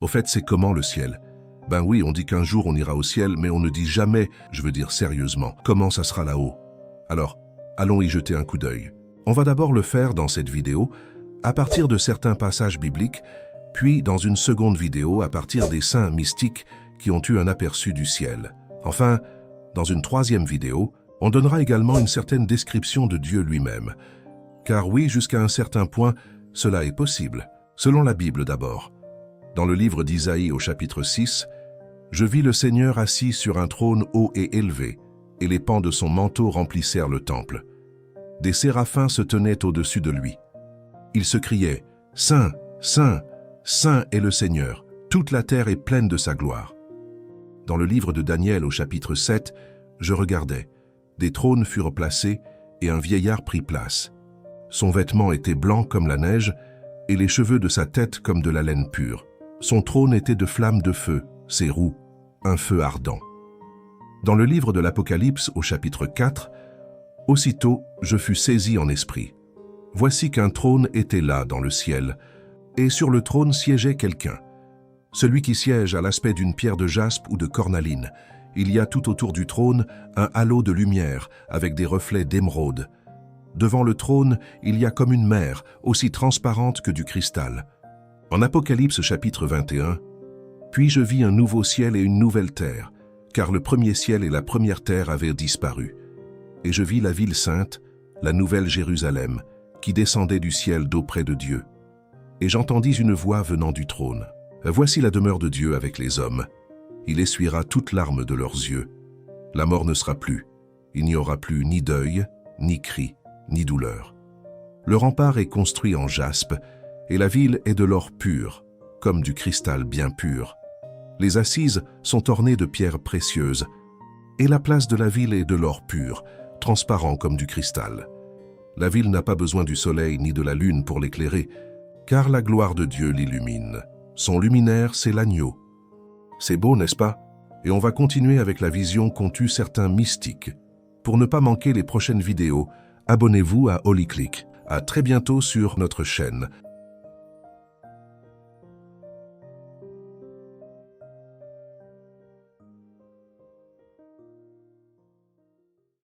fait, c'est comment le ciel? Ben oui, on dit qu'un jour on ira au ciel, mais on ne dit jamais, je veux dire sérieusement, comment ça sera là-haut. Alors, allons y jeter un coup d'œil. On va d'abord le faire dans cette vidéo, à partir de certains passages bibliques, puis dans une seconde vidéo à partir des saints mystiques qui ont eu un aperçu du ciel. Enfin, dans une troisième vidéo, on donnera également une certaine description de Dieu lui-même. Car oui, jusqu'à un certain point, cela est possible, selon la Bible d'abord. Dans le livre d'Isaïe au chapitre 6, « Je vis le Seigneur assis sur un trône haut et élevé, et les pans de son manteau remplissèrent le temple. Des séraphins se tenaient au-dessus de lui. Ils se criaient « Saint, Saint, Saint est le Seigneur, toute la terre est pleine de sa gloire. » Dans le livre de Daniel au chapitre 7, je regardais. Des trônes furent placés et un vieillard prit place. Son vêtement était blanc comme la neige et les cheveux de sa tête comme de la laine pure. Son trône était de flammes de feu, ses roues, un feu ardent. Dans le livre de l'Apocalypse au chapitre 4, aussitôt je fus saisi en esprit. Voici qu'un trône était là dans le ciel, et sur le trône siégeait quelqu'un. Celui qui siège a l'aspect d'une pierre de jaspe ou de cornaline. Il y a tout autour du trône un halo de lumière avec des reflets d'émeraude. Devant le trône, il y a comme une mer, aussi transparente que du cristal. En Apocalypse chapitre 21, « Puis je vis un nouveau ciel et une nouvelle terre, car le premier ciel et la première terre avaient disparu. Et je vis la ville sainte, la nouvelle Jérusalem, qui descendait du ciel d'auprès de Dieu. Et j'entendis une voix venant du trône. Voici la demeure de Dieu avec les hommes. Il essuiera toute larme de leurs yeux. La mort ne sera plus. Il n'y aura plus ni deuil, ni cri, ni douleur. Le rempart est construit en jaspe, et la ville est de l'or pur, comme du cristal bien pur. Les assises sont ornées de pierres précieuses, et la place de la ville est de l'or pur, transparent comme du cristal. La ville n'a pas besoin du soleil ni de la lune pour l'éclairer, car la gloire de Dieu l'illumine. Son luminaire, c'est l'agneau. C'est beau, n'est-ce pas? Et on va continuer avec la vision qu'ont eue certains mystiques. Pour ne pas manquer les prochaines vidéos, abonnez-vous à Holy Click. À très bientôt sur notre chaîne.